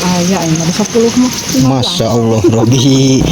Ya, ini ada 10 mah. Masya Allah, Robi.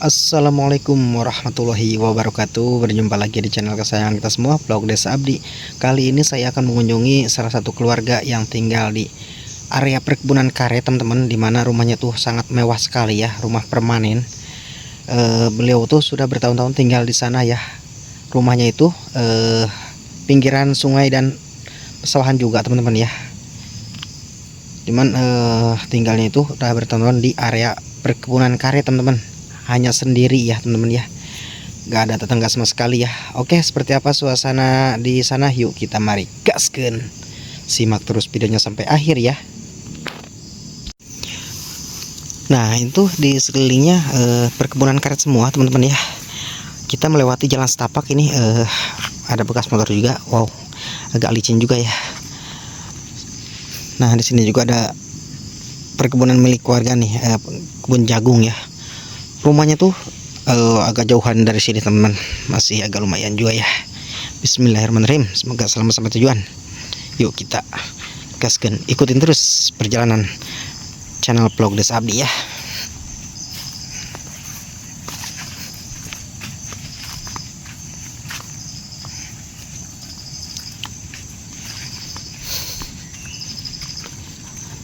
Assalamualaikum warahmatullahi wabarakatuh. Berjumpa lagi di channel kesayangan kita semua, Vlog Desa Abdi. Kali ini saya akan mengunjungi salah satu keluarga yang tinggal di area perkebunan karet, teman-teman, dimana rumahnya tuh sangat mewah sekali ya, rumah permanen. Beliau tuh sudah bertahun-tahun tinggal di sana ya. Rumahnya itu pinggiran sungai dan pesawahan juga, teman-teman ya. Cuman tinggalnya itu udah bertahun-tahun di area perkebunan karet, teman-teman. Hanya sendiri ya, teman-teman ya, nggak ada tetangga sama sekali ya. Oke, seperti apa suasana di sana? Yuk kita mari gaskeun. Simak terus videonya sampai akhir ya. Nah, itu di sekelilingnya perkebunan karet semua, teman-teman ya. Kita melewati jalan setapak ini, ada bekas motor juga. Wow, agak licin juga ya. Nah, di sini juga ada perkebunan milik keluarga nih, kebun jagung ya. Rumahnya tuh agak jauhan dari sini, teman-teman. Masih agak lumayan juga ya. Bismillahirrahmanirrahim. Semoga selamat sampai tujuan. Yuk kita gaskan. Ikutin terus perjalanan channel Vlog Desa Abdi ya.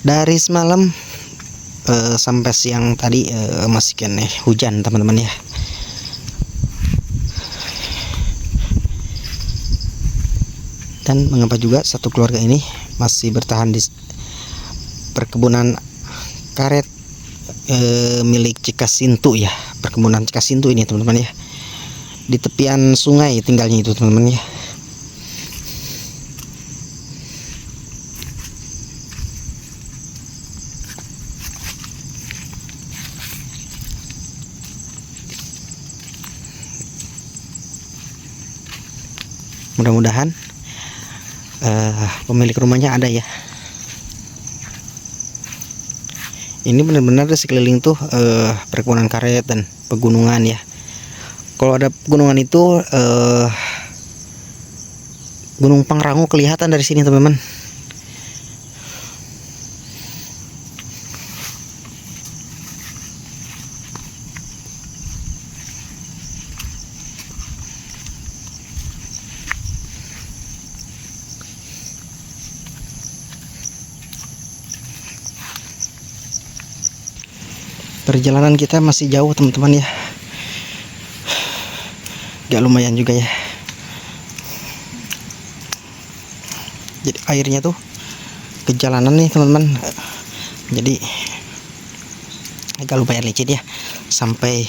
Dari semalam sampai siang tadi masih kene hujan, teman-teman ya. Dan mengapa juga satu keluarga ini masih bertahan di perkebunan karet milik Cikasintu ya, perkebunan Cikasintu ini, teman-teman ya. Di tepian sungai tinggalnya itu, teman-teman ya. Mudah-mudahan pemilik rumahnya ada ya. Ini benar-benar di sekeliling tuh perkebunan karet dan pegunungan ya. Kalau ada pegunungan itu Gunung Pangrango kelihatan dari sini, teman-teman. Perjalanan kita masih jauh, teman-teman ya. Gak lumayan juga ya. Jadi airnya tuh ke jalanan nih, teman-teman. Jadi agak lumayan licin ya. Sampai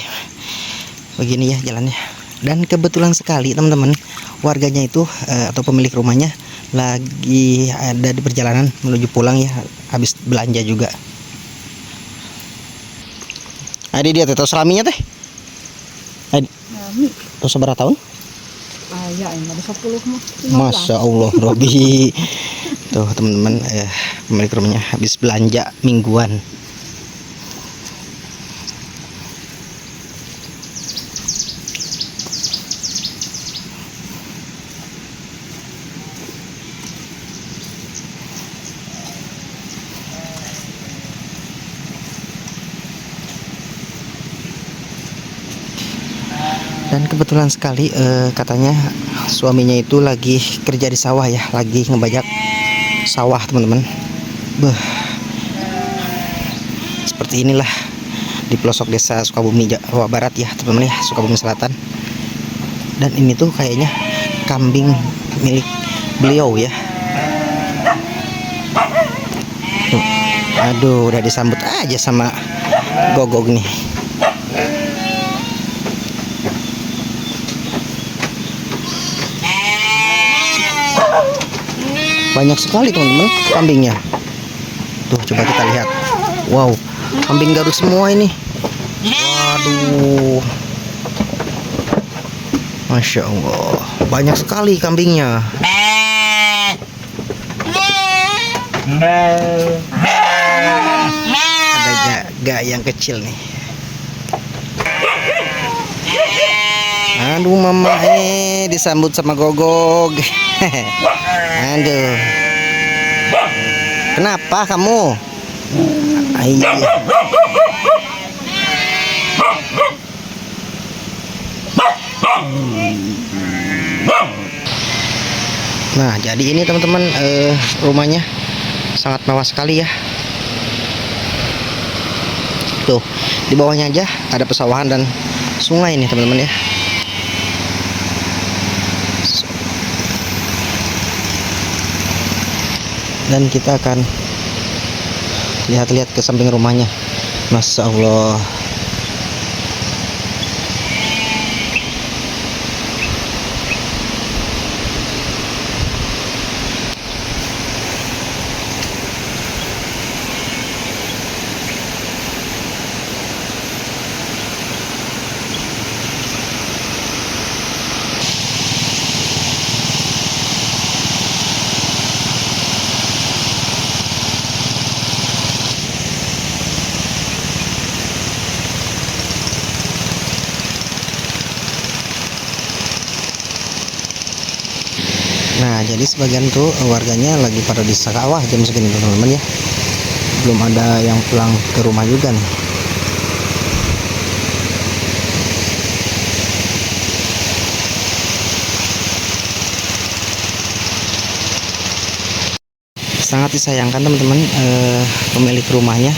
begini ya jalannya. Dan kebetulan sekali, teman-teman, warganya itu atau pemilik rumahnya lagi ada di perjalanan menuju pulang ya. Habis belanja juga. Adi dia tahu selaminya teh. Adi. Terus berapa tahun? Ya, ini ada 10 mah. Masya Allah, Robi. Tuh, teman-teman, pemilik rumahnya habis belanja mingguan. Dan kebetulan sekali katanya suaminya itu lagi kerja di sawah ya, lagi ngebajak sawah, teman-teman. Seperti inilah di pelosok desa Sukabumi Jawa Barat ya, teman-teman ya, Sukabumi Selatan. Dan ini tuh kayaknya kambing milik beliau ya. Tuh. Aduh, udah disambut aja sama gogog nih. banyak sekali teman-teman kambingnya. Tuh coba kita lihat. Wow, kambing Garut semua ini. Waduh, Masya Allah, banyak sekali kambingnya. Ada gak yang kecil nih. Aduh, mama disambut sama gogog. Aduh, kenapa kamu? Iya. Nah, jadi ini teman-teman, rumahnya sangat mewah sekali ya. Tuh, di bawahnya aja ada pesawahan dan sungai nih teman-teman ya. Dan kita akan lihat-lihat ke samping rumahnya. Masya Allah. Nah, jadi sebagian tuh warganya lagi pada di sawah jam segini teman-teman ya. Belum ada yang pulang ke rumah juga nih. Sangat disayangkan teman-teman, pemilik rumahnya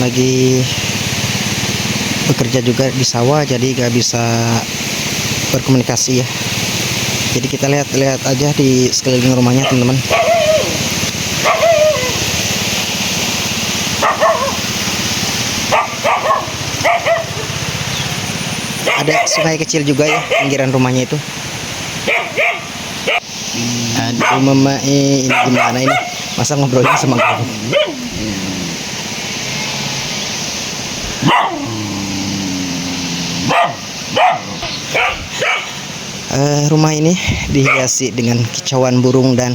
lagi bekerja juga di sawah, jadi gak bisa berkomunikasi ya. Jadi kita lihat-lihat aja di sekeliling rumahnya teman-teman. Ada sungai kecil juga ya pinggiran rumahnya itu. Aduh mama, ini gimana ini? Masa ngobrolnya sama kamu? Rumah ini dihiasi dengan kicauan burung dan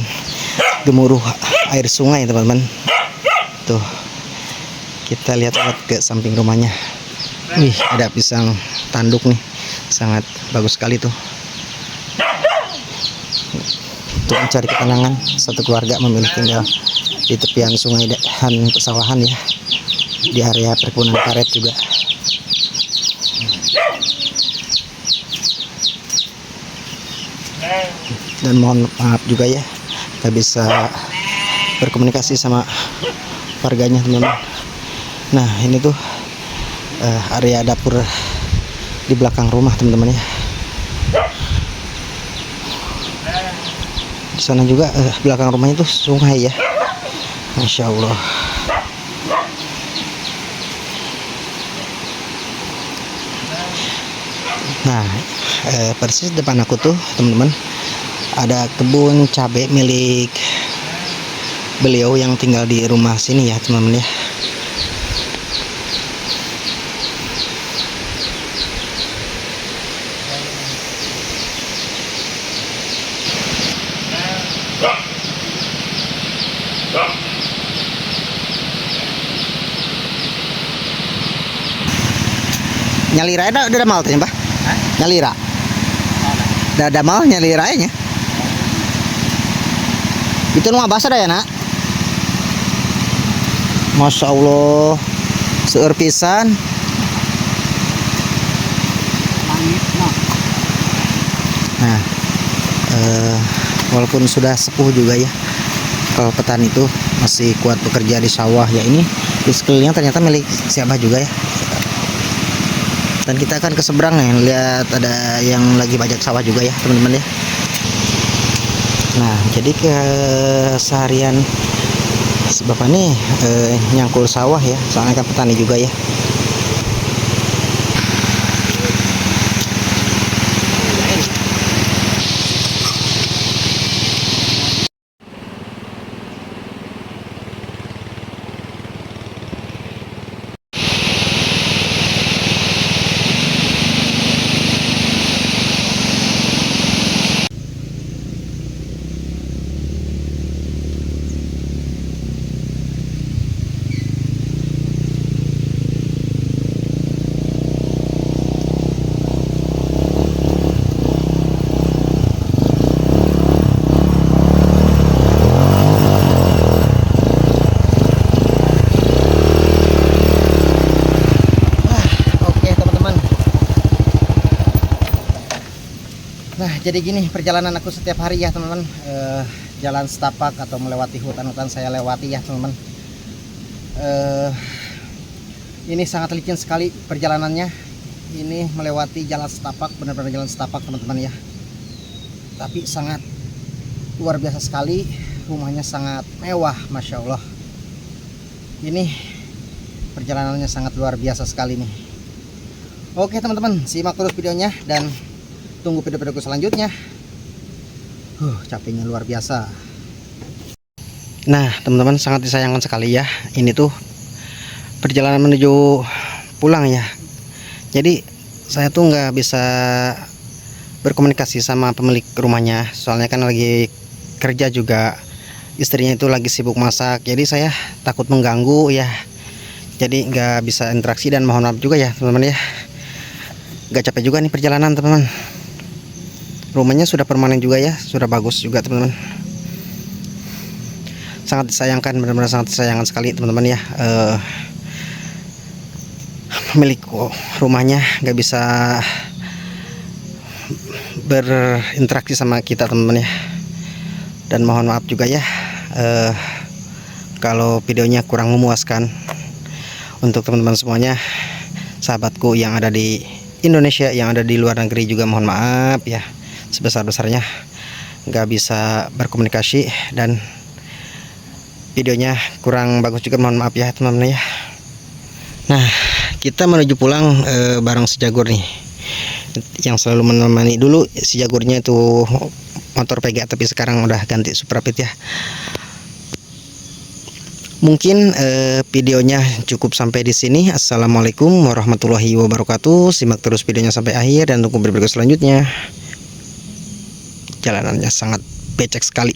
gemuruh air sungai teman-teman. Tuh, kita lihat-lihat ke samping rumahnya. Wih, ada pisang tanduk nih, sangat bagus sekali tuh. Untuk mencari ketenangan, satu keluarga memilih tinggal di tepian sungai dan pesawahan ya, di area perkebunan karet juga. Dan mohon maaf juga ya, nggak bisa berkomunikasi sama warganya teman-teman. Nah, ini tuh area dapur di belakang rumah teman-teman ya. Di sana juga belakang rumahnya tuh sungai ya. Masya Allah. Nah, persis depan aku tuh teman-teman ada kebun cabai milik beliau yang tinggal di rumah sini ya teman-teman ya. Nyalira udah mal tuh ya, Mbah? Nyalira. Udah mal nyalira nya. Itu mah basah dah ya, Nak. Masya Allah. Seueur pisan. Nah, walaupun sudah sepuh juga ya, kalau petani itu masih kuat bekerja di sawah ya. Ini di sekelilingnya ternyata milik siapa juga ya. Dan kita akan ke seberang nih, lihat ada yang lagi bajak sawah juga ya teman-teman ya. Nah, jadi keseharian si bapak nih nyangkul sawah ya, soalnya kan petani juga ya. Nah, jadi gini perjalanan aku setiap hari ya teman-teman. Jalan setapak atau melewati hutan-hutan saya lewati ya teman-teman. Ini sangat licin sekali perjalanannya. Ini melewati jalan setapak, benar-benar jalan setapak teman-teman ya. Tapi sangat luar biasa sekali. Rumahnya sangat mewah, masya Allah. Ini perjalanannya sangat luar biasa sekali nih. Oke teman-teman, simak terus videonya dan tunggu video-videoku selanjutnya. Capeknya luar biasa. Nah teman-teman, sangat disayangkan sekali ya. Ini tuh perjalanan menuju pulang ya. Jadi saya tuh nggak bisa berkomunikasi sama pemilik rumahnya. Soalnya kan lagi kerja juga. Istrinya itu lagi sibuk masak. Jadi saya takut mengganggu ya. Jadi nggak bisa interaksi dan mohon maaf juga ya teman-teman ya. Gak capek juga nih perjalanan teman-teman. Rumahnya sudah permanen juga ya, sudah bagus juga teman-teman. Sangat disayangkan, benar-benar sangat disayangkan sekali teman-teman ya. Pemilik rumahnya gak bisa berinteraksi sama kita teman-teman ya. Dan mohon maaf juga ya kalau videonya kurang memuaskan untuk teman-teman semuanya. Sahabatku yang ada di Indonesia, yang ada di luar negeri juga mohon maaf ya sebesar-besarnya nggak bisa berkomunikasi dan videonya kurang bagus juga, mohon maaf ya teman-teman ya. Nah, kita menuju pulang bareng si Jagur nih yang selalu menemani. Dulu si Jagurnya itu motor PGA tapi sekarang udah ganti Suprapit ya. Mungkin videonya cukup sampai di sini. Assalamualaikum warahmatullahi wabarakatuh. Simak terus videonya sampai akhir dan tunggu video selanjutnya. Jalanannya sangat becek sekali.